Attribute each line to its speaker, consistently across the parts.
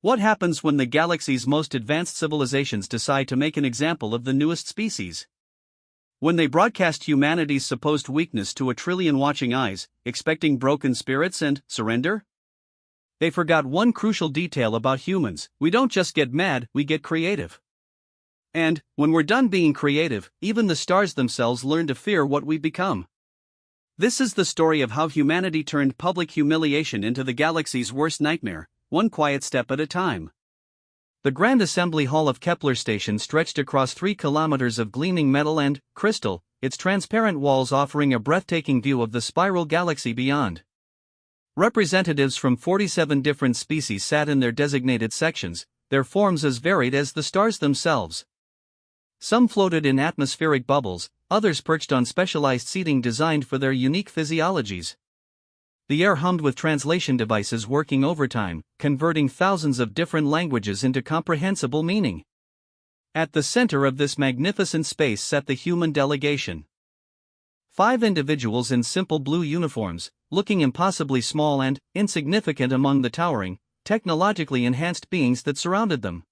Speaker 1: What happens when the galaxy's most advanced civilizations decide to make an example of the newest species? When they broadcast humanity's supposed weakness to 1 trillion watching eyes, expecting broken spirits and surrender? They forgot one crucial detail about humans: we don't just get mad, we get creative. And, when we're done being creative, even the stars themselves learn to fear what we've become. This is the story of how humanity turned public humiliation into the galaxy's worst nightmare, one quiet step at a time. The Grand Assembly Hall of Kepler Station stretched across 3 kilometers of gleaming metal and crystal, its transparent walls offering a breathtaking view of the spiral galaxy beyond. Representatives from 47 different species sat in their designated sections, their forms as varied as the stars themselves. Some floated in atmospheric bubbles, others perched on specialized seating designed for their unique physiologies. The air hummed with translation devices working overtime, converting thousands of different languages into comprehensible meaning. At the center of this magnificent space sat the human delegation. 5 individuals in simple blue uniforms, looking impossibly small and insignificant among the towering, technologically enhanced beings that surrounded them.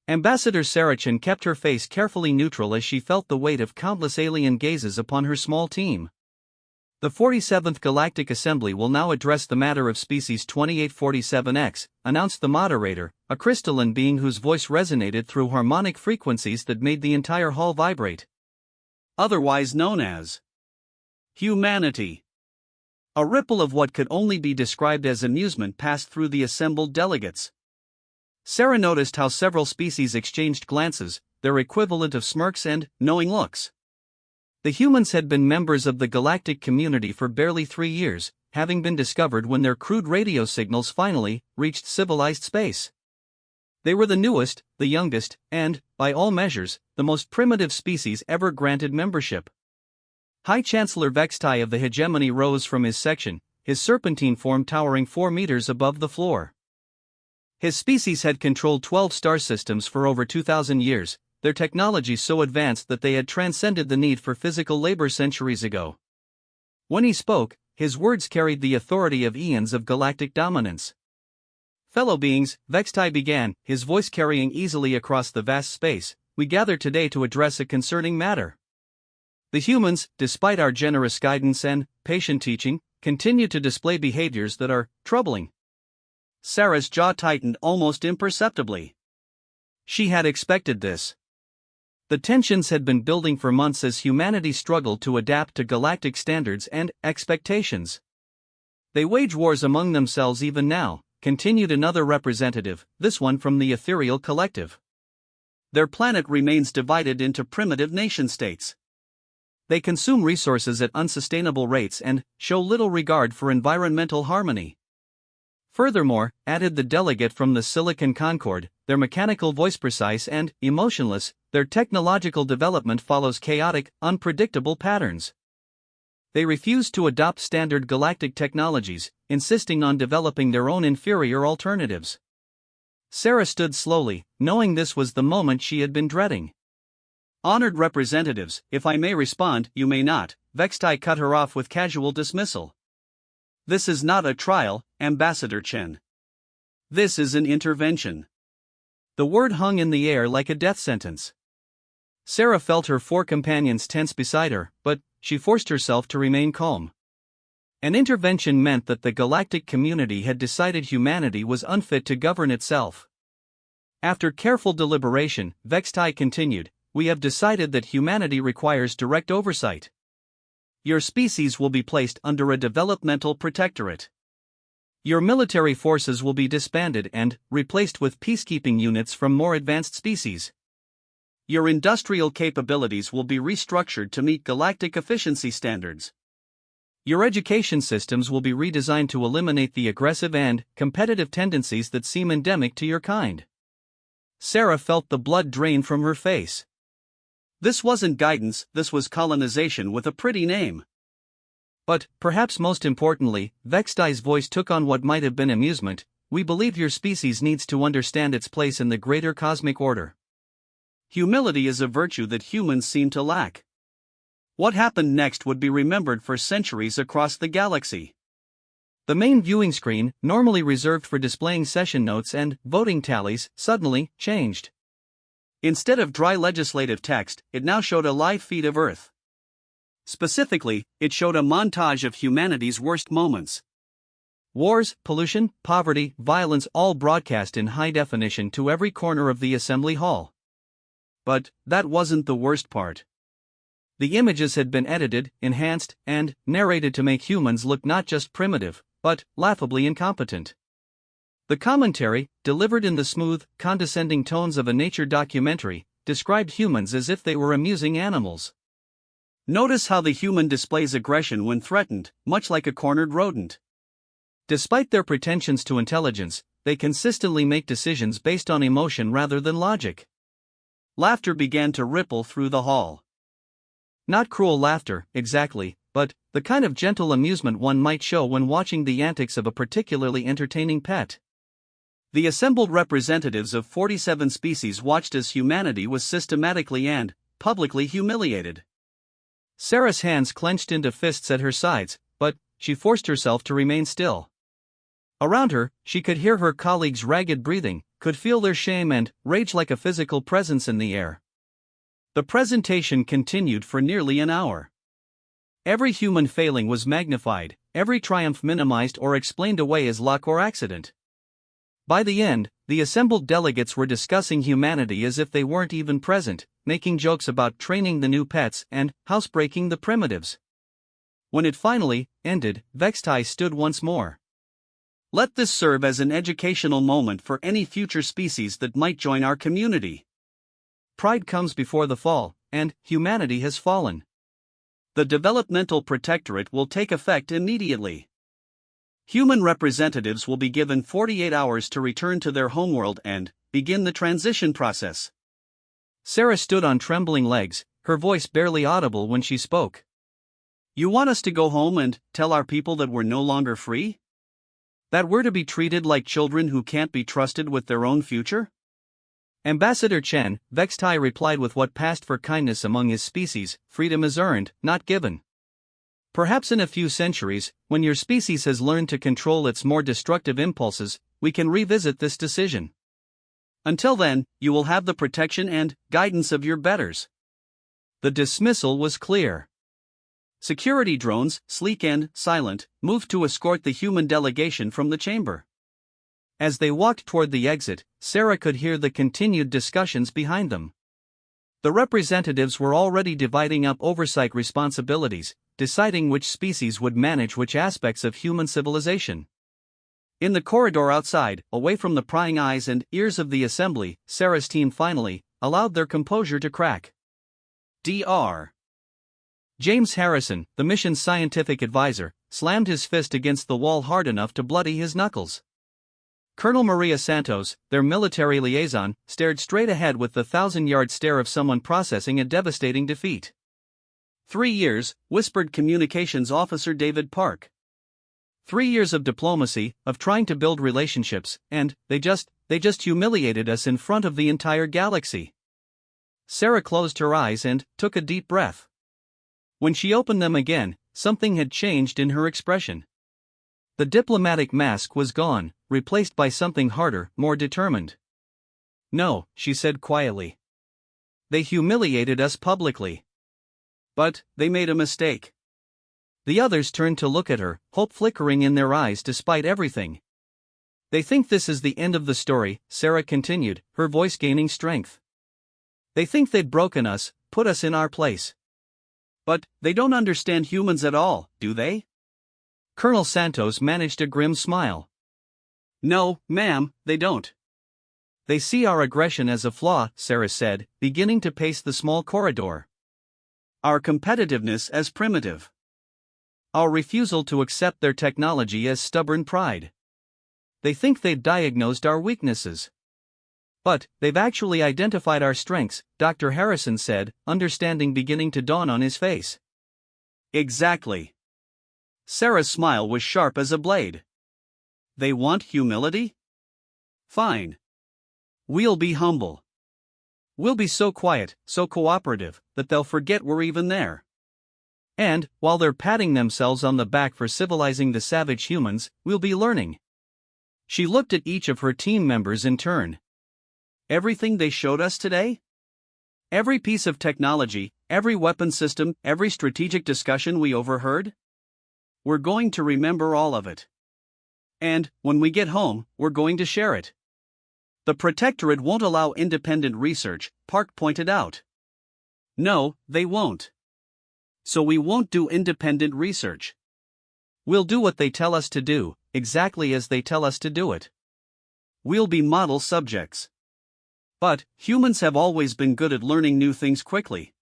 Speaker 1: Ambassador Sarachan kept her face carefully neutral as she felt the weight of countless alien gazes upon her small team. The 47th Galactic Assembly will now address the matter of species 2847X, announced the moderator, a crystalline being whose voice resonated through harmonic frequencies that made the entire hall vibrate. Otherwise known as humanity. A ripple of what could only be described as amusement passed through the assembled delegates. Sarah noticed how several species exchanged glances, their equivalent of smirks and knowing looks. The humans had been members of the galactic community for barely 3 years, having been discovered when their crude radio signals finally reached civilized space. They were the newest, the youngest, and, by all measures, the most primitive species ever granted membership. High Chancellor Vextai of the Hegemony rose from his section, his serpentine form towering 4 meters above the floor. His species had controlled 12 star systems for over 2,000 years, their technology so advanced that they had transcended the need for physical labor centuries ago. When he spoke, his words carried the authority of eons of galactic dominance. Fellow beings, Vextai began, his voice carrying easily across the vast space, we gather today to address a concerning matter. The humans, despite our generous guidance and patient teaching, continue to display behaviors that are troubling. Sarah's jaw tightened almost imperceptibly. She had expected this. The tensions had been building for months as humanity struggled to adapt to galactic standards and expectations. They wage wars among themselves even now, continued another representative, this one from the ethereal collective. Their planet remains divided into primitive nation-states. They consume resources at unsustainable rates and show little regard for environmental harmony. Furthermore, added the delegate from the Silicon Concord, their mechanical voice precise and emotionless, their technological development follows chaotic, unpredictable patterns. They refuse to adopt standard galactic technologies, insisting on developing their own inferior alternatives. Sarah stood slowly, knowing this was the moment she had been dreading. Honored representatives, if I may respond, you may not, Vextai cut her off with casual dismissal. This is not a trial, Ambassador Chen. This is an intervention. The word hung in the air like a death sentence. Sarah felt her 4 companions tense beside her, but she forced herself to remain calm. An intervention meant that the galactic community had decided humanity was unfit to govern itself. After careful deliberation, Vextai continued, we have decided that humanity requires direct oversight. Your species will be placed under a developmental protectorate. Your military forces will be disbanded and replaced with peacekeeping units from more advanced species. Your industrial capabilities will be restructured to meet galactic efficiency standards. Your education systems will be redesigned to eliminate the aggressive and competitive tendencies that seem endemic to your kind. Sarah felt the blood drain from her face. This wasn't guidance, this was colonization with a pretty name. But, perhaps most importantly, Vextai's voice took on what might have been amusement, we believe your species needs to understand its place in the greater cosmic order. Humility is a virtue that humans seem to lack. What happened next would be remembered for centuries across the galaxy. The main viewing screen, normally reserved for displaying session notes and voting tallies, suddenly changed. Instead of dry legislative text, it now showed a live feed of Earth. Specifically, it showed a montage of humanity's worst moments. Wars, pollution, poverty, violence, all broadcast in high definition to every corner of the assembly hall. But that wasn't the worst part. The images had been edited, enhanced, and narrated to make humans look not just primitive, but laughably incompetent. The commentary, delivered in the smooth, condescending tones of a nature documentary, described humans as if they were amusing animals. Notice how the human displays aggression when threatened, much like a cornered rodent. Despite their pretensions to intelligence, they consistently make decisions based on emotion rather than logic. Laughter began to ripple through the hall. Not cruel laughter, exactly, but the kind of gentle amusement one might show when watching the antics of a particularly entertaining pet. The assembled representatives of 47 species watched as humanity was systematically and publicly humiliated. Sarah's hands clenched into fists at her sides, but she forced herself to remain still. Around her, she could hear her colleagues' ragged breathing, could feel their shame and rage like a physical presence in the air. The presentation continued for nearly an hour. Every human failing was magnified, every triumph minimized or explained away as luck or accident. By the end, the assembled delegates were discussing humanity as if they weren't even present, making jokes about training the new pets and housebreaking the primitives. When it finally ended, Vextai stood once more. Let this serve as an educational moment for any future species that might join our community. Pride comes before the fall, and humanity has fallen. The developmental protectorate will take effect immediately. Human representatives will be given 48 hours to return to their homeworld and begin the transition process. Sarah stood on trembling legs, her voice barely audible when she spoke. You want us to go home and tell our people that we're no longer free? That we're to be treated like children who can't be trusted with their own future? Ambassador Chen, Vextai replied with what passed for kindness among his species, freedom is earned, not given. Perhaps in a few centuries, when your species has learned to control its more destructive impulses, we can revisit this decision. Until then, you will have the protection and guidance of your betters. The dismissal was clear. Security drones, sleek and silent, moved to escort the human delegation from the chamber. As they walked toward the exit, Sarah could hear the continued discussions behind them. The representatives were already dividing up oversight responsibilities, deciding which species would manage which aspects of human civilization. In the corridor outside, away from the prying eyes and ears of the assembly, Sarah's team finally allowed their composure to crack. Dr. James Harrison, the mission's scientific advisor, slammed his fist against the wall hard enough to bloody his knuckles. Colonel Maria Santos, their military liaison, stared straight ahead with the 1,000-yard stare of someone processing a devastating defeat. 3 years, whispered Communications Officer David Park. 3 years of diplomacy, of trying to build relationships, and they just humiliated us in front of the entire galaxy. Sarah closed her eyes and took a deep breath. When she opened them again, something had changed in her expression. The diplomatic mask was gone, replaced by something harder, more determined. No, she said quietly. They humiliated us publicly. But they made a mistake. The others turned to look at her, hope flickering in their eyes despite everything. They think this is the end of the story, Sarah continued, her voice gaining strength. They think they'd broken us, put us in our place. But they don't understand humans at all, do they? Colonel Santos managed a grim smile. No, ma'am, they don't. They see our aggression as a flaw, Sarah said, beginning to pace the small corridor. Our competitiveness as primitive. Our refusal to accept their technology as stubborn pride. They think they've diagnosed our weaknesses. But they've actually identified our strengths, Dr. Harrison said, understanding beginning to dawn on his face. Exactly. Sarah's smile was sharp as a blade. They want humility? Fine. We'll be humble. We'll be so quiet, so cooperative, that they'll forget we're even there. And, while they're patting themselves on the back for civilizing the savage humans, we'll be learning. She looked at each of her team members in turn. Everything they showed us today? Every piece of technology, every weapon system, every strategic discussion we overheard? We're going to remember all of it. And, when we get home, we're going to share it. The Protectorate won't allow independent research, Park pointed out. No, they won't. So we won't do independent research. We'll do what they tell us to do, exactly as they tell us to do it. We'll be model subjects. But, humans have always been good at learning new things quickly.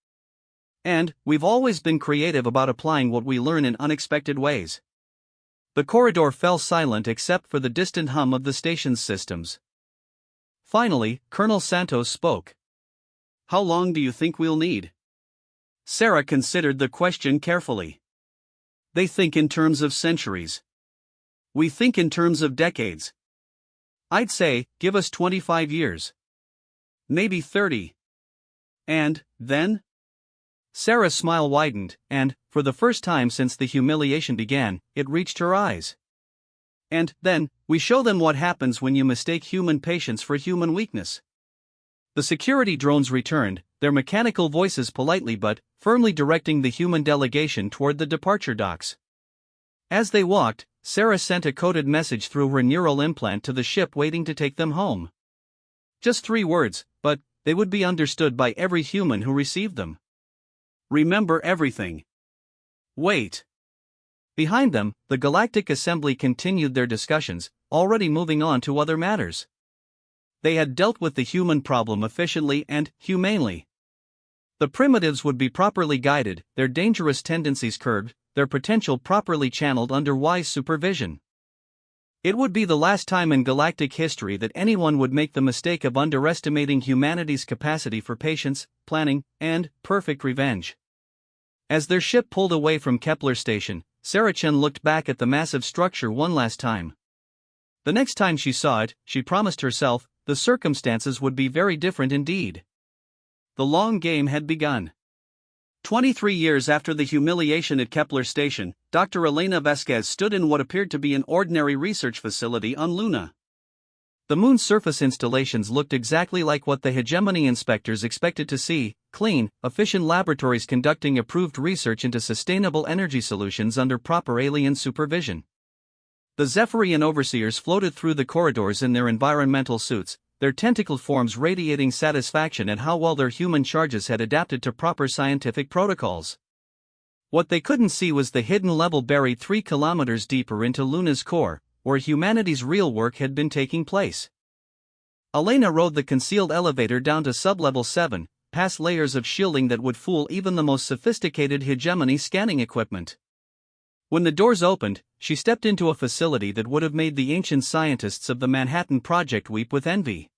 Speaker 1: And, we've always been creative about applying what we learn in unexpected ways. The corridor fell silent except for the distant hum of the station's systems. Finally, Colonel Santos spoke. How long do you think we'll need? Sarah considered the question carefully. They think in terms of centuries. We think in terms of decades. I'd say, give us 25 years. Maybe 30. And, then? Sarah's smile widened, and, for the first time since the humiliation began, it reached her eyes. And, then, we show them what happens when you mistake human patience for human weakness. The security drones returned, their mechanical voices politely but firmly directing the human delegation toward the departure docks. As they walked, Sarah sent a coded message through her neural implant to the ship waiting to take them home. Just 3 words, but they would be understood by every human who received them. Remember everything. Wait. Behind them, the Galactic Assembly continued their discussions, already moving on to other matters. They had dealt with the human problem efficiently and humanely. The primitives would be properly guided, their dangerous tendencies curbed, their potential properly channeled under wise supervision. It would be the last time in galactic history that anyone would make the mistake of underestimating humanity's capacity for patience, planning, and perfect revenge. As their ship pulled away from Kepler Station, Sarah Chen looked back at the massive structure one last time. The next time she saw it, she promised herself, the circumstances would be very different indeed. The long game had begun. 23 years after the humiliation at Kepler Station, Dr. Elena Vasquez stood in what appeared to be an ordinary research facility on Luna. The moon's surface installations looked exactly like what the hegemony inspectors expected to see: clean, efficient laboratories conducting approved research into sustainable energy solutions under proper alien supervision. The Zephyrian overseers floated through the corridors in their environmental suits, their tentacled forms radiating satisfaction at how well their human charges had adapted to proper scientific protocols. What they couldn't see was the hidden level buried 3 kilometers deeper into Luna's core, where humanity's real work had been taking place. Elena rode the concealed elevator down to sublevel 7, past layers of shielding that would fool even the most sophisticated hegemony scanning equipment. When the doors opened, she stepped into a facility that would have made the ancient scientists of the Manhattan Project weep with envy.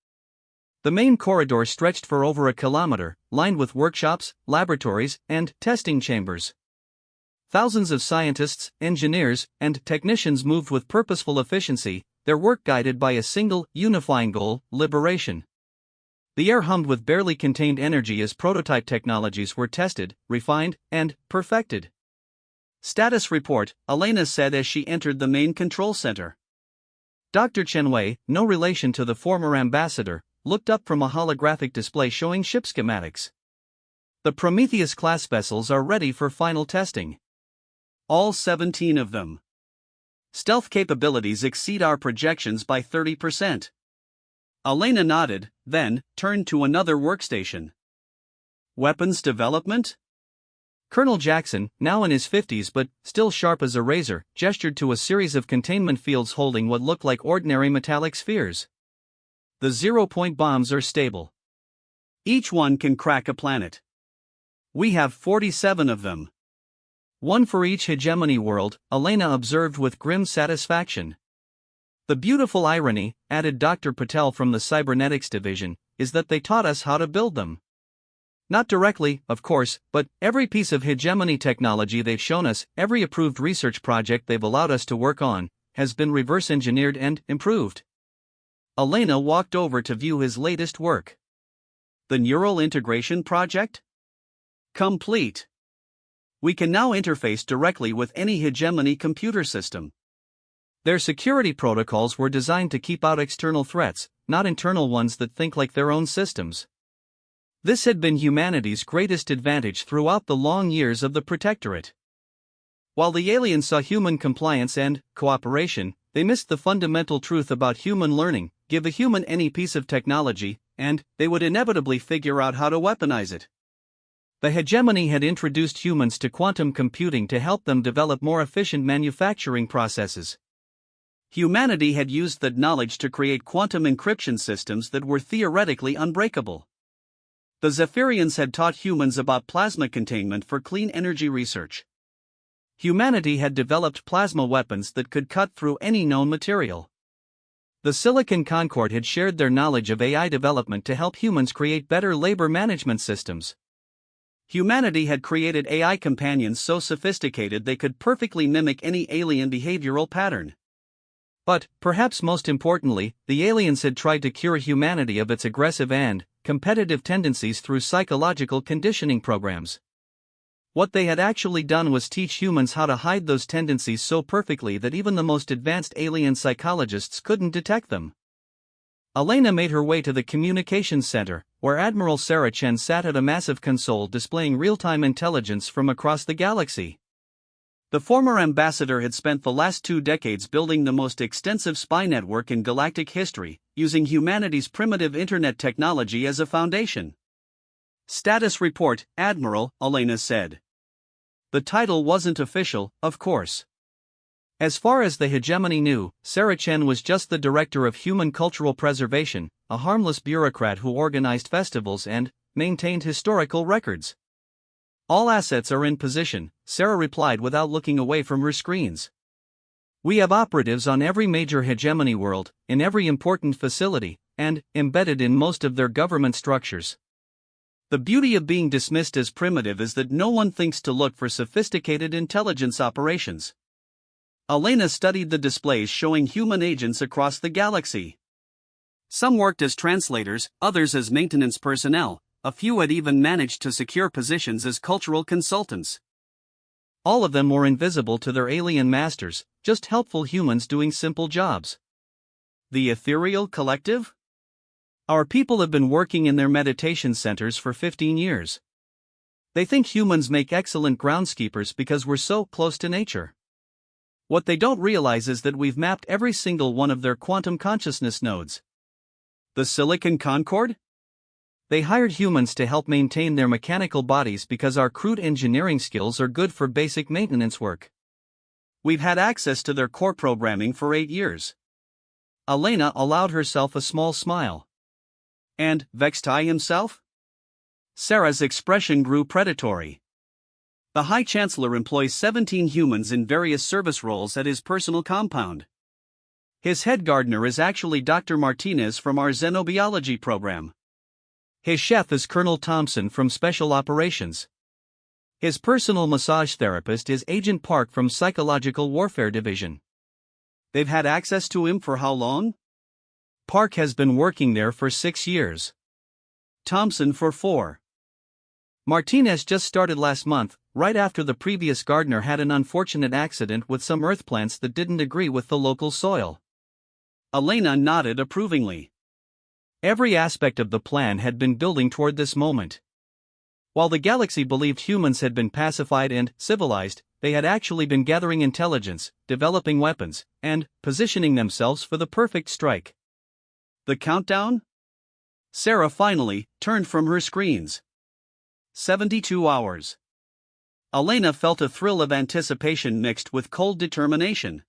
Speaker 1: The main corridor stretched for over a kilometer, lined with workshops, laboratories, and testing chambers. Thousands of scientists, engineers, and technicians moved with purposeful efficiency, their work guided by a single, unifying goal: liberation. The air hummed with barely contained energy as prototype technologies were tested, refined, and perfected. Status report, Elena said as she entered the main control center. Dr. Chenwei, no relation to the former ambassador, looked up from a holographic display showing ship schematics. The Prometheus-class vessels are ready for final testing. All 17 of them. Stealth capabilities exceed our projections by 30%. Elena nodded, then turned to another workstation. Weapons development? Colonel Jackson, now in his 50s but still sharp as a razor, gestured to a series of containment fields holding what looked like ordinary metallic spheres. The zero-point bombs are stable. Each one can crack a planet. We have 47 of them. One for each hegemony world, Elena observed with grim satisfaction. The beautiful irony, added Dr. Patel from the Cybernetics Division, is that they taught us how to build them. Not directly, of course, but every piece of hegemony technology they've shown us, every approved research project they've allowed us to work on, has been reverse engineered and improved. Elena walked over to view his latest work. The Neural Integration Project? Complete. We can now interface directly with any hegemony computer system. Their security protocols were designed to keep out external threats, not internal ones that think like their own systems. This had been humanity's greatest advantage throughout the long years of the Protectorate. While the aliens saw human compliance and cooperation, they missed the fundamental truth about human learning: give a human any piece of technology, and they would inevitably figure out how to weaponize it. The hegemony had introduced humans to quantum computing to help them develop more efficient manufacturing processes. Humanity had used that knowledge to create quantum encryption systems that were theoretically unbreakable. The Zephyrians had taught humans about plasma containment for clean energy research. Humanity had developed plasma weapons that could cut through any known material. The Silicon Concord had shared their knowledge of AI development to help humans create better labor management systems. Humanity had created AI companions so sophisticated they could perfectly mimic any alien behavioral pattern. But, perhaps most importantly, the aliens had tried to cure humanity of its aggressive and competitive tendencies through psychological conditioning programs. What they had actually done was teach humans how to hide those tendencies so perfectly that even the most advanced alien psychologists couldn't detect them. Elena made her way to the communications center, where Admiral Sarah Chen sat at a massive console displaying real-time intelligence from across the galaxy. The former ambassador had spent the last 2 decades building the most extensive spy network in galactic history, using humanity's primitive internet technology as a foundation. "Status report, Admiral," Elena said. The title wasn't official, of course. As far as the hegemony knew, Sarah Chen was just the director of human cultural preservation, a harmless bureaucrat who organized festivals and maintained historical records. "All assets are in position," Sarah replied without looking away from her screens. "We have operatives on every major hegemony world, in every important facility, and embedded in most of their government structures." The beauty of being dismissed as primitive is that no one thinks to look for sophisticated intelligence operations. Elena studied the displays showing human agents across the galaxy. Some worked as translators, others as maintenance personnel. A few had even managed to secure positions as cultural consultants. All of them were invisible to their alien masters, just helpful humans doing simple jobs. The ethereal collective? Our people have been working in their meditation centers for 15 years. They think humans make excellent groundskeepers because we're so close to nature. What they don't realize is that we've mapped every single one of their quantum consciousness nodes. The Silicon Concord? They hired humans to help maintain their mechanical bodies because our crude engineering skills are good for basic maintenance work. We've had access to their core programming for 8 years. Elena allowed herself a small smile. And Vextai himself? Sarah's expression grew predatory. The High Chancellor employs 17 humans in various service roles at his personal compound. His head gardener is actually Dr. Martinez from our xenobiology program. His chef is Colonel Thompson from Special Operations. His personal massage therapist is Agent Park from Psychological Warfare Division. They've had access to him for how long? Park has been working there for 6 years. Thompson for 4. Martinez just started last month, right after the previous gardener had an unfortunate accident with some earth plants that didn't agree with the local soil. Elena nodded approvingly. Every aspect of the plan had been building toward this moment. While the galaxy believed humans had been pacified and civilized, they had actually been gathering intelligence, developing weapons, and positioning themselves for the perfect strike. The countdown? Sarah finally turned from her screens. 72 hours. Elena felt a thrill of anticipation mixed with cold determination.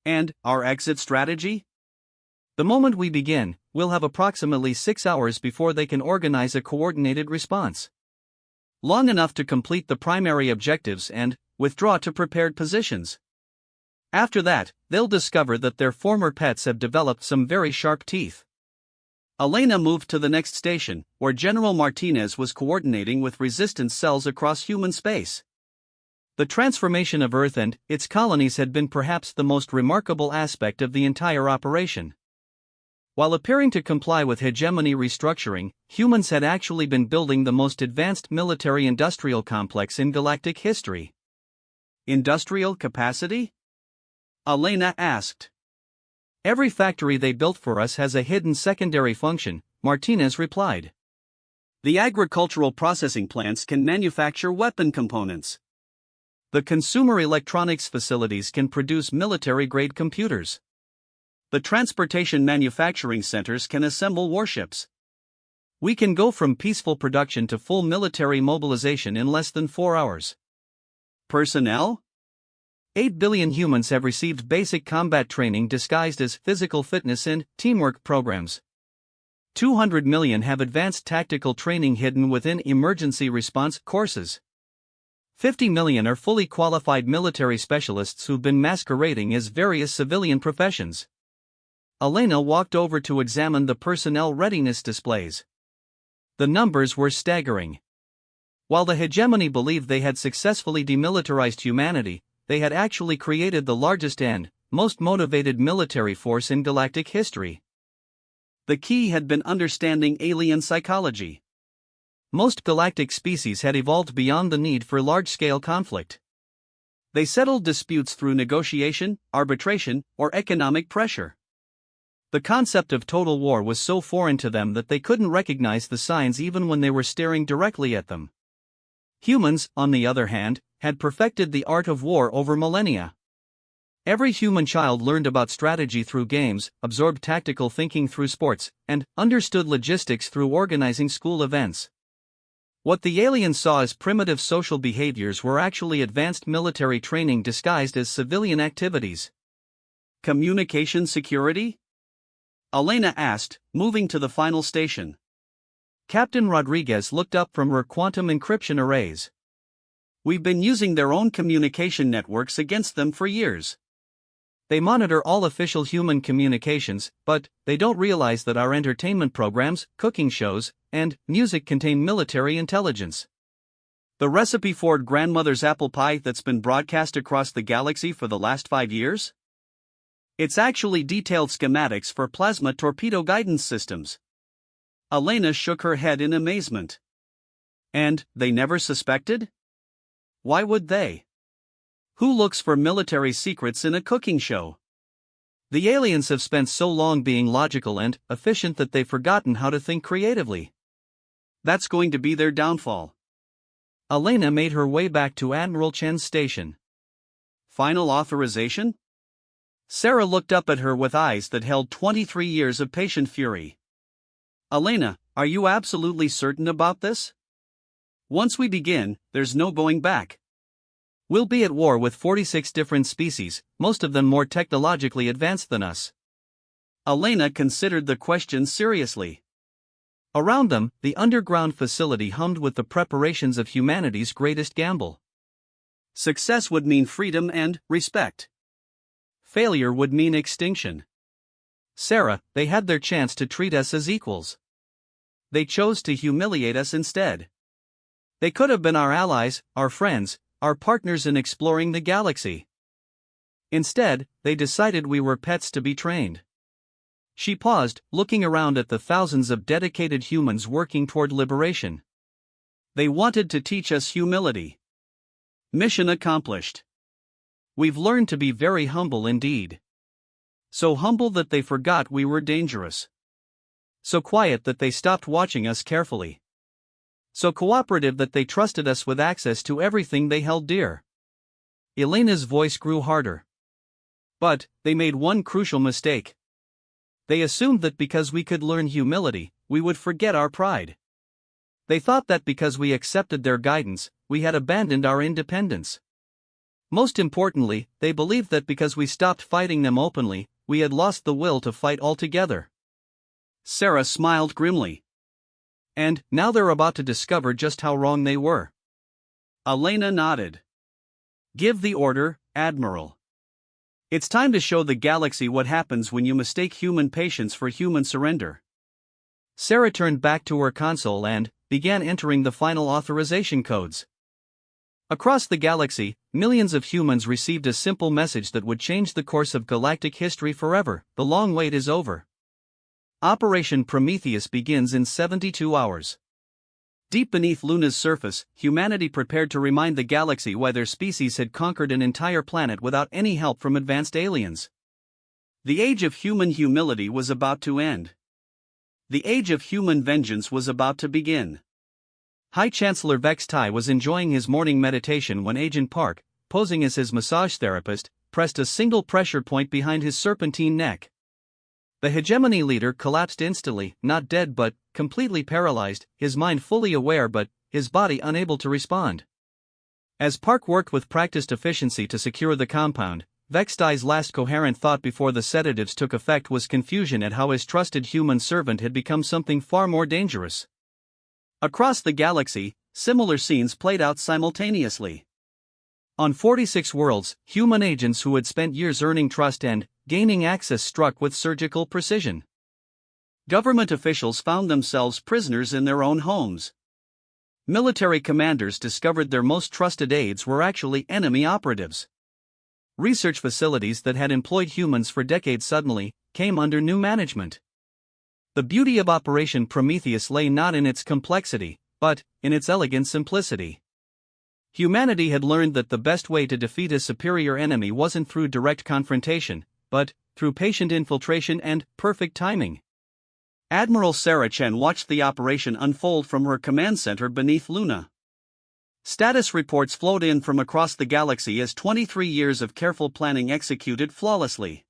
Speaker 1: And our exit strategy? The moment we begin, we'll have approximately 6 hours before they can organize a coordinated response. Long enough to complete the primary objectives and withdraw to prepared positions. After that, they'll discover that their former pets have developed some very sharp teeth. Elena moved to the next station, where General Martinez was coordinating with resistance cells across human space. The transformation of Earth and its colonies had been perhaps the most remarkable aspect of the entire operation. While appearing to comply with hegemony restructuring, humans had actually been building the most advanced military-industrial complex in galactic history. Industrial capacity? Elena asked. Every factory they built for us has a hidden secondary function, Martinez replied. The agricultural processing plants can manufacture weapon components. The consumer electronics facilities can produce military-grade computers. The transportation manufacturing centers can assemble warships. We can go from peaceful production to full military mobilization in less than 4 hours. Personnel? 8 billion humans have received basic combat training disguised as physical fitness and teamwork programs. 200 million have advanced tactical training hidden within emergency response courses. 50 million are fully qualified military specialists who've been masquerading as various civilian professions. Elena walked over to examine the personnel readiness displays. The numbers were staggering. While the hegemony believed they had successfully demilitarized humanity, they had actually created the largest and most motivated military force in galactic history. The key had been understanding alien psychology. Most galactic species had evolved beyond the need for large-scale conflict. They settled disputes through negotiation, arbitration, or economic pressure. The concept of total war was so foreign to them that they couldn't recognize the signs even when they were staring directly at them. Humans, on the other hand, had perfected the art of war over millennia. Every human child learned about strategy through games, absorbed tactical thinking through sports, and understood logistics through organizing school events. What the aliens saw as primitive social behaviors were actually advanced military training disguised as civilian activities. Communication security? Elena asked, moving to the final station. Captain Rodriguez looked up from her quantum encryption arrays. We've been using their own communication networks against them for years. They monitor all official human communications, but they don't realize that our entertainment programs, cooking shows, and music contain military intelligence. The recipe for grandmother's apple pie that's been broadcast across the galaxy for the last 5 years? It's actually detailed schematics for plasma torpedo guidance systems. Elena shook her head in amazement. And they never suspected? Why would they? Who looks for military secrets in a cooking show? The aliens have spent so long being logical and efficient that they've forgotten how to think creatively. That's going to be their downfall. Elena made her way back to Admiral Chen's station. Final authorization? Sarah looked up at her with eyes that held 23 years of patient fury. Elena, are you absolutely certain about this? Once we begin, there's no going back. We'll be at war with 46 different species, most of them more technologically advanced than us. Elena considered the question seriously. Around them, the underground facility hummed with the preparations of humanity's greatest gamble. Success would mean freedom and respect. Failure would mean extinction. Sarah, they had their chance to treat us as equals. They chose to humiliate us instead. They could have been our allies, our friends, our partners in exploring the galaxy. Instead, they decided we were pets to be trained. She paused, looking around at the thousands of dedicated humans working toward liberation. They wanted to teach us humility. Mission accomplished. We've learned to be very humble indeed. So humble that they forgot we were dangerous. So quiet that they stopped watching us carefully. So cooperative that they trusted us with access to everything they held dear. Elena's voice grew harder. But they made one crucial mistake. They assumed that because we could learn humility, we would forget our pride. They thought that because we accepted their guidance, we had abandoned our independence. Most importantly, they believed that because we stopped fighting them openly, we had lost the will to fight altogether. Sarah smiled grimly. And now they're about to discover just how wrong they were. Elena nodded. Give the order, Admiral. It's time to show the galaxy what happens when you mistake human patience for human surrender. Sarah turned back to her console and began entering the final authorization codes. Across the galaxy, millions of humans received a simple message that would change the course of galactic history forever: the long wait is over. Operation Prometheus begins in 72 hours. Deep beneath Luna's surface, humanity prepared to remind the galaxy why their species had conquered an entire planet without any help from advanced aliens. The age of human humility was about to end. The age of human vengeance was about to begin. High Chancellor Vex Tai was enjoying his morning meditation when Agent Park, posing as his massage therapist, pressed a single pressure point behind his serpentine neck. The hegemony leader collapsed instantly, not dead but completely paralyzed, his mind fully aware but his body unable to respond. As Park worked with practiced efficiency to secure the compound, Vex Tai's last coherent thought before the sedatives took effect was confusion at how his trusted human servant had become something far more dangerous. Across the galaxy, similar scenes played out simultaneously. On 46 worlds, human agents who had spent years earning trust and gaining access struck with surgical precision. Government officials found themselves prisoners in their own homes. Military commanders discovered their most trusted aides were actually enemy operatives. Research facilities that had employed humans for decades suddenly came under new management. The beauty of Operation Prometheus lay not in its complexity, but in its elegant simplicity. Humanity had learned that the best way to defeat a superior enemy wasn't through direct confrontation, but through patient infiltration and perfect timing. Admiral Sarah Chen watched the operation unfold from her command center beneath Luna. Status reports flowed in from across the galaxy as 23 years of careful planning executed flawlessly.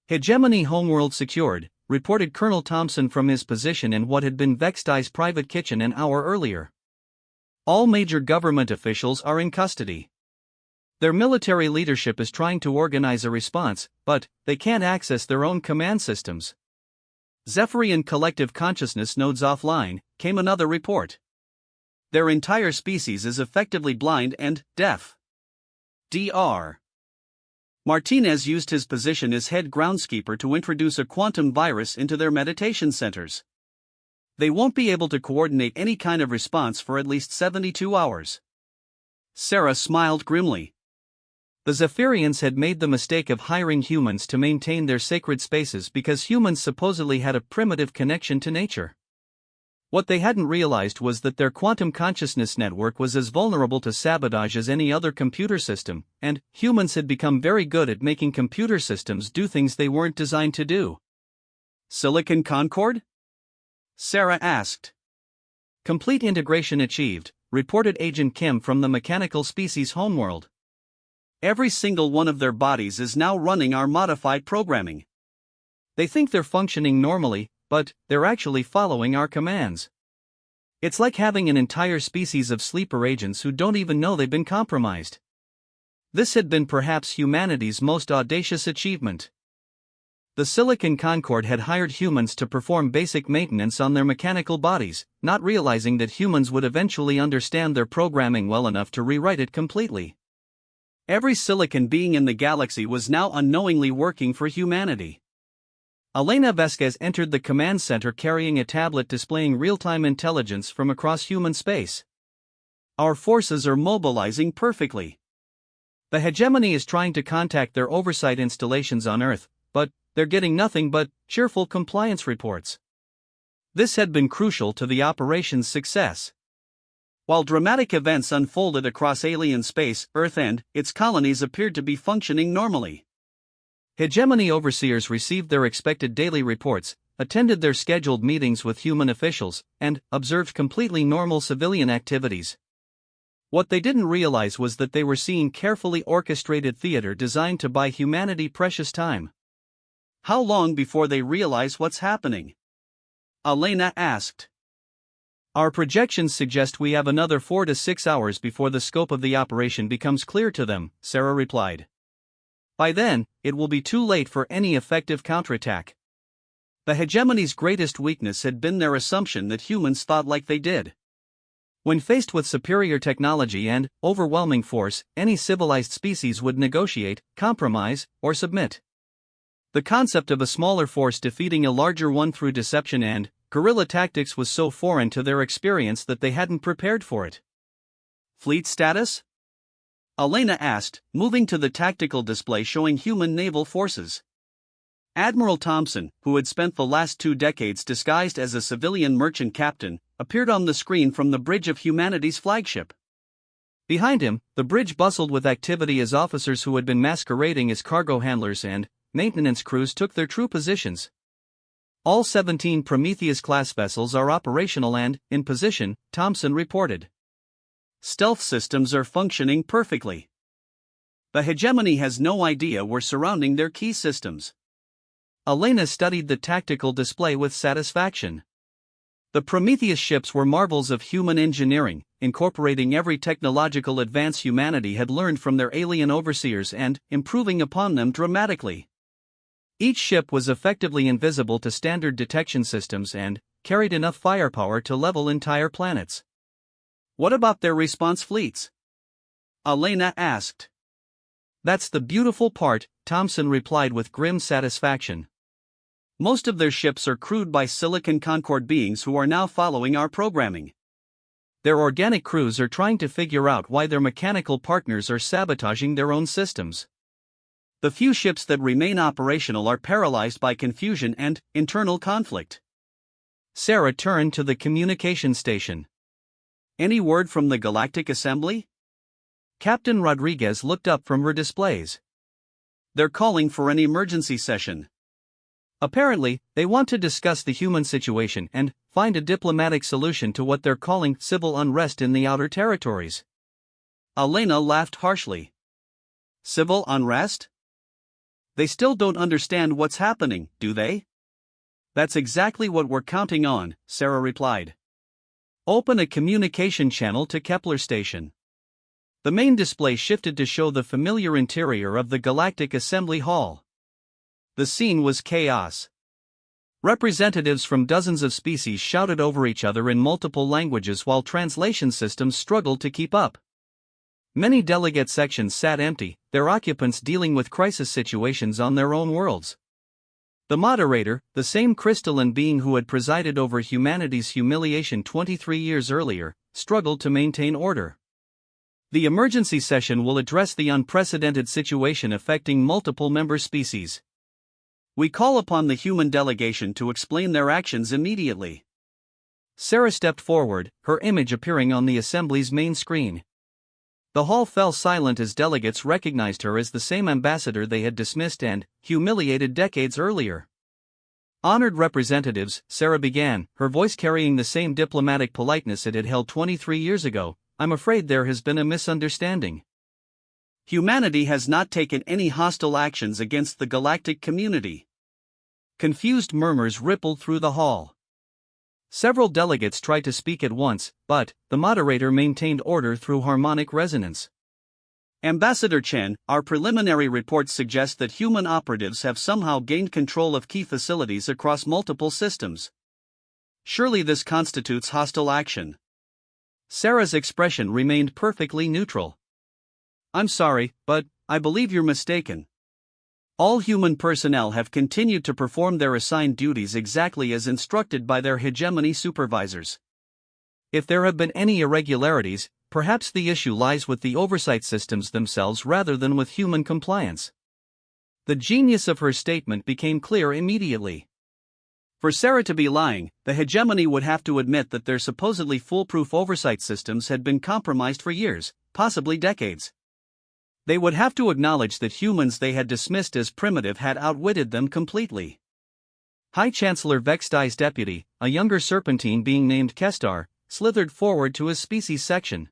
Speaker 1: Hegemony homeworld secured, reported Colonel Thompson from his position in what had been Vex Tai's private kitchen an hour earlier. All major government officials are in custody. Their military leadership is trying to organize a response, but they can't access their own command systems. Zephyrian collective consciousness nodes offline, came another report. Their entire species is effectively blind and deaf. Dr. Martinez used his position as head groundskeeper to introduce a quantum virus into their meditation centers. They won't be able to coordinate any kind of response for at least 72 hours. Sarah smiled grimly. The Zephyrians had made the mistake of hiring humans to maintain their sacred spaces because humans supposedly had a primitive connection to nature. What they hadn't realized was that their quantum consciousness network was as vulnerable to sabotage as any other computer system, and humans had become very good at making computer systems do things they weren't designed to do. Silicon Concord? Sarah asked. Complete integration achieved, reported Agent Kim from the mechanical species homeworld. Every single one of their bodies is now running our modified programming. They think they're functioning normally, but they're actually following our commands. It's like having an entire species of sleeper agents who don't even know they've been compromised. This had been perhaps humanity's most audacious achievement. The Silicon Concord had hired humans to perform basic maintenance on their mechanical bodies, not realizing that humans would eventually understand their programming well enough to rewrite it completely. Every silicon being in the galaxy was now unknowingly working for humanity. Elena Vesquez entered the command center carrying a tablet displaying real-time intelligence from across human space. Our forces are mobilizing perfectly. The hegemony is trying to contact their oversight installations on Earth, but they're getting nothing but cheerful compliance reports. This had been crucial to the operation's success. While dramatic events unfolded across alien space, Earth and its colonies appeared to be functioning normally. Hegemony overseers received their expected daily reports, attended their scheduled meetings with human officials, and observed completely normal civilian activities. What they didn't realize was that they were seeing carefully orchestrated theater designed to buy humanity precious time. How long before they realize what's happening? Elena asked. Our projections suggest we have another 4 to 6 hours before the scope of the operation becomes clear to them, Sarah replied. By then, it will be too late for any effective counterattack. The hegemony's greatest weakness had been their assumption that humans thought like they did. When faced with superior technology and overwhelming force, any civilized species would negotiate, compromise, or submit. The concept of a smaller force defeating a larger one through deception and guerrilla tactics was so foreign to their experience that they hadn't prepared for it. Fleet status? Elena asked, moving to the tactical display showing human naval forces. Admiral Thompson, who had spent the last 2 decades disguised as a civilian merchant captain, appeared on the screen from the bridge of humanity's flagship. Behind him, the bridge bustled with activity as officers who had been masquerading as cargo handlers and maintenance crews took their true positions. All 17 Prometheus-class vessels are operational and in position, Thompson reported. Stealth systems are functioning perfectly. The hegemony has no idea we're surrounding their key systems. Elena studied the tactical display with satisfaction. The Prometheus ships were marvels of human engineering, incorporating every technological advance humanity had learned from their alien overseers and improving upon them dramatically. Each ship was effectively invisible to standard detection systems and carried enough firepower to level entire planets. What about their response fleets? Elena asked. That's the beautiful part, Thompson replied with grim satisfaction. Most of their ships are crewed by Silicon Concord beings who are now following our programming. Their organic crews are trying to figure out why their mechanical partners are sabotaging their own systems. The few ships that remain operational are paralyzed by confusion and internal conflict. Sarah turned to the communication station. Any word from the Galactic Assembly? Captain Rodriguez looked up from her displays. They're calling for an emergency session. Apparently, they want to discuss the human situation and find a diplomatic solution to what they're calling civil unrest in the outer territories. Elena laughed harshly. Civil unrest? They still don't understand what's happening, do they? That's exactly what we're counting on, Sarah replied. Open a communication channel to Kepler Station. The main display shifted to show the familiar interior of the Galactic Assembly Hall. The scene was chaos. Representatives from dozens of species shouted over each other in multiple languages while translation systems struggled to keep up. Many delegate sections sat empty, their occupants dealing with crisis situations on their own worlds. The moderator, the same crystalline being who had presided over humanity's humiliation 23 years earlier, struggled to maintain order. The emergency session will address the unprecedented situation affecting multiple member species. We call upon the human delegation to explain their actions immediately. Sarah stepped forward, her image appearing on the assembly's main screen. The hall fell silent as delegates recognized her as the same ambassador they had dismissed and humiliated decades earlier. Honored representatives, Sarah began, her voice carrying the same diplomatic politeness it had held 23 years ago. I'm afraid there has been a misunderstanding. Humanity has not taken any hostile actions against the galactic community. Confused murmurs rippled through the hall. Several delegates tried to speak at once, but the moderator maintained order through harmonic resonance. Ambassador Chen, our preliminary reports suggest that human operatives have somehow gained control of key facilities across multiple systems. Surely this constitutes hostile action. Sarah's expression remained perfectly neutral. I'm sorry, but I believe you're mistaken. All human personnel have continued to perform their assigned duties exactly as instructed by their hegemony supervisors. If there have been any irregularities, perhaps the issue lies with the oversight systems themselves rather than with human compliance. The genius of her statement became clear immediately. For Sarah to be lying, the hegemony would have to admit that their supposedly foolproof oversight systems had been compromised for years, possibly decades. They would have to acknowledge that humans they had dismissed as primitive had outwitted them completely. High Chancellor Vexti's deputy, a younger serpentine being named Kestar, slithered forward to his species section.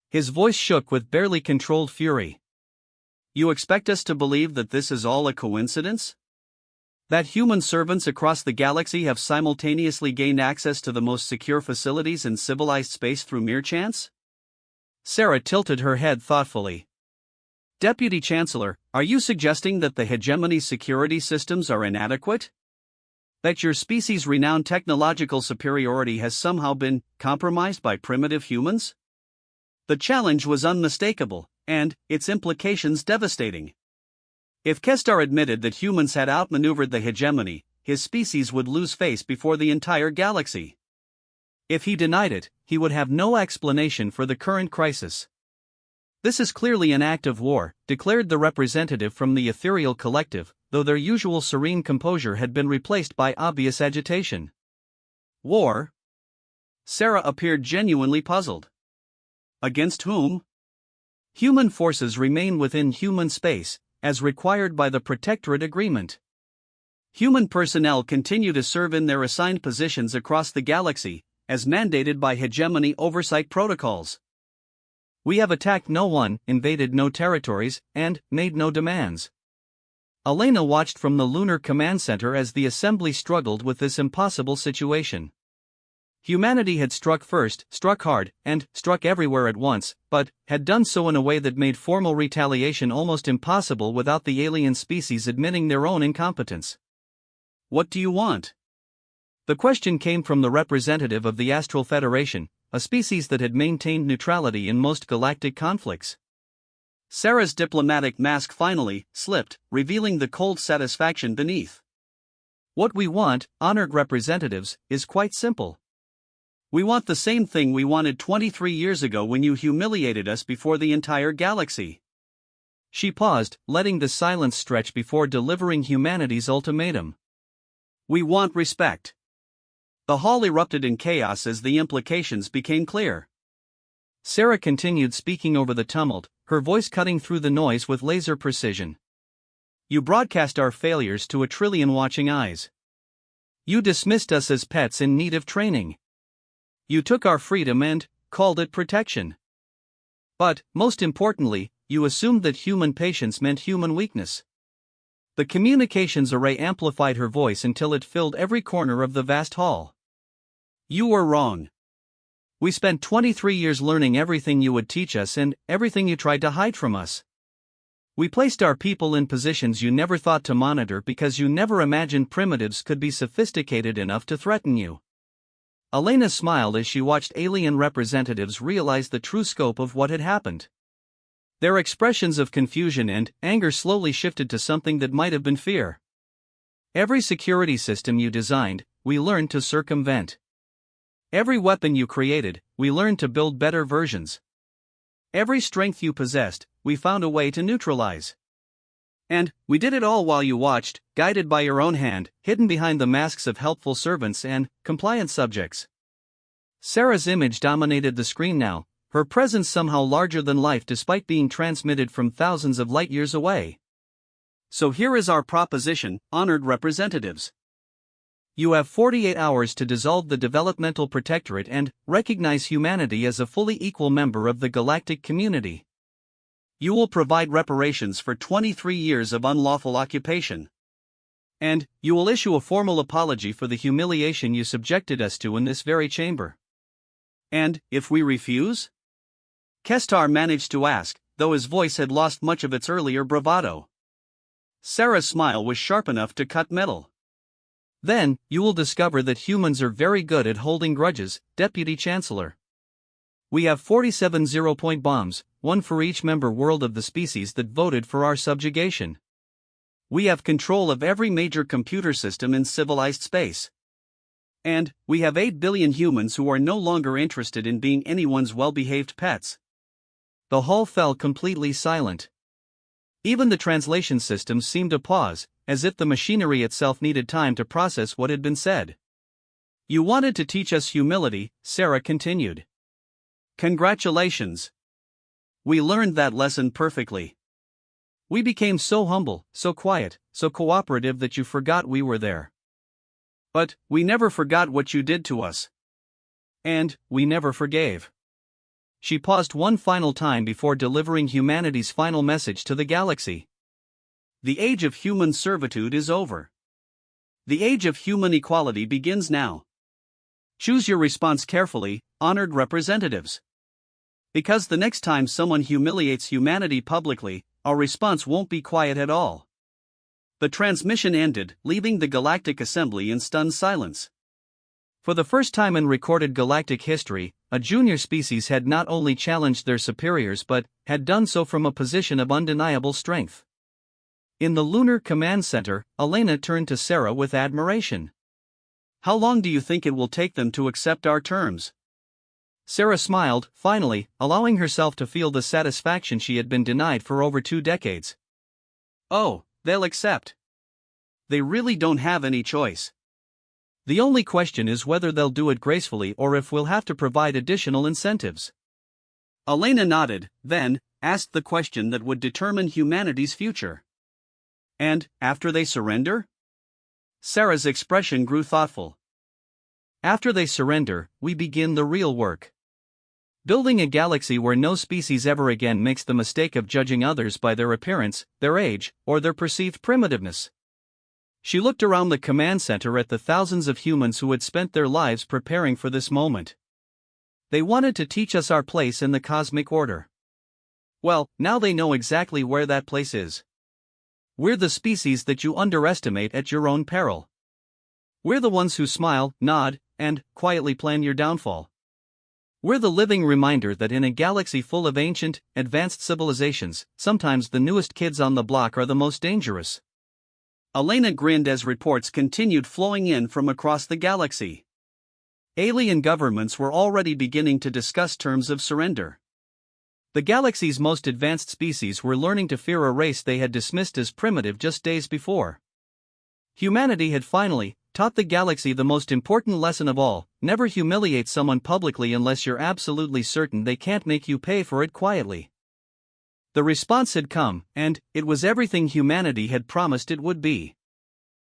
Speaker 1: His voice shook with barely controlled fury. You expect us to believe that this is all a coincidence? That human servants across the galaxy have simultaneously gained access to the most secure facilities in civilized space through mere chance? Sarah tilted her head thoughtfully. Deputy Chancellor, are you suggesting that the hegemony's security systems are inadequate? That your species' renowned technological superiority has somehow been compromised by primitive humans? The challenge was unmistakable, and its implications devastating. If Kestar admitted that humans had outmaneuvered the hegemony, his species would lose face before the entire galaxy. If he denied it, he would have no explanation for the current crisis. This is clearly an act of war, declared the representative from the ethereal collective, though their usual serene composure had been replaced by obvious agitation. War? Sarah appeared genuinely puzzled. Against whom? Human forces remain within human space, as required by the Protectorate Agreement. Human personnel continue to serve in their assigned positions across the galaxy, as mandated by hegemony oversight protocols. We have attacked no one, invaded no territories, and made no demands. Elena watched from the Lunar Command Center as the assembly struggled with this impossible situation. Humanity had struck first, struck hard, and struck everywhere at once, but had done so in a way that made formal retaliation almost impossible without the alien species admitting their own incompetence. What do you want? The question came from the representative of the Astral Federation, a species that had maintained neutrality in most galactic conflicts. Sarah's diplomatic mask finally slipped, revealing the cold satisfaction beneath. What we want, honored representatives, is quite simple. We want the same thing we wanted 23 years ago when you humiliated us before the entire galaxy. She paused, letting the silence stretch before delivering humanity's ultimatum. We want respect. The hall erupted in chaos as the implications became clear. Sarah continued speaking over the tumult, her voice cutting through the noise with laser precision. You broadcast our failures to a trillion watching eyes. You dismissed us as pets in need of training. You took our freedom and called it protection. But, most importantly, you assumed that human patience meant human weakness. The communications array amplified her voice until it filled every corner of the vast hall. You were wrong. We spent 23 years learning everything you would teach us and everything you tried to hide from us. We placed our people in positions you never thought to monitor because you never imagined primitives could be sophisticated enough to threaten you. Elena smiled as she watched alien representatives realize the true scope of what had happened. Their expressions of confusion and anger slowly shifted to something that might have been fear. Every security system you designed, we learned to circumvent. Every weapon you created, we learned to build better versions. Every strength you possessed, we found a way to neutralize. And we did it all while you watched, guided by your own hand, hidden behind the masks of helpful servants and compliant subjects. Sarah's image dominated the screen now, her presence somehow larger than life despite being transmitted from thousands of light years away. So here is our proposition, honored representatives. You have 48 hours to dissolve the developmental protectorate and recognize humanity as a fully equal member of the galactic community. You will provide reparations for 23 years of unlawful occupation. And you will issue a formal apology for the humiliation you subjected us to in this very chamber. And if we refuse? Kestar managed to ask, though his voice had lost much of its earlier bravado. Sarah's smile was sharp enough to cut metal. Then, you will discover that humans are very good at holding grudges, Deputy Chancellor. We have 47 zero-point bombs, one for each member world of the species that voted for our subjugation. We have control of every major computer system in civilized space. And we have 8 billion humans who are no longer interested in being anyone's well-behaved pets. The hall fell completely silent. Even the translation systems seemed to pause, as if the machinery itself needed time to process what had been said. You wanted to teach us humility, Sarah continued. Congratulations. We learned that lesson perfectly. We became so humble, so quiet, so cooperative that you forgot we were there. But we never forgot what you did to us. And we never forgave. She paused one final time before delivering humanity's final message to the galaxy. The age of human servitude is over. The age of human equality begins now. Choose your response carefully, honored representatives. Because the next time someone humiliates humanity publicly, our response won't be quiet at all. The transmission ended, leaving the Galactic Assembly in stunned silence. For the first time in recorded galactic history, a junior species had not only challenged their superiors but had done so from a position of undeniable strength. In the Lunar Command Center, Elena turned to Sarah with admiration. How long do you think it will take them to accept our terms? Sarah smiled, finally, allowing herself to feel the satisfaction she had been denied for over 2 decades. Oh, they'll accept. they really don't have any choice. The only question is whether they'll do it gracefully or if we'll have to provide additional incentives. Elena nodded, then asked the question that would determine humanity's future. And, after they surrender? Sarah's expression grew thoughtful. After they surrender, we begin the real work. Building a galaxy where no species ever again makes the mistake of judging others by their appearance, their age, or their perceived primitiveness. She looked around the command center at the thousands of humans who had spent their lives preparing for this moment. They wanted to teach us our place in the cosmic order. Well, now they know exactly where that place is. We're the species that you underestimate at your own peril. We're the ones who smile, nod, and quietly plan your downfall. We're the living reminder that in a galaxy full of ancient, advanced civilizations, sometimes the newest kids on the block are the most dangerous. Elena grinned as reports continued flowing in from across the galaxy. Alien governments were already beginning to discuss terms of surrender. The galaxy's most advanced species were learning to fear a race they had dismissed as primitive just days before. Humanity had finally taught the galaxy the most important lesson of all: never humiliate someone publicly unless you're absolutely certain they can't make you pay for it quietly. The response had come, and it was everything humanity had promised it would be.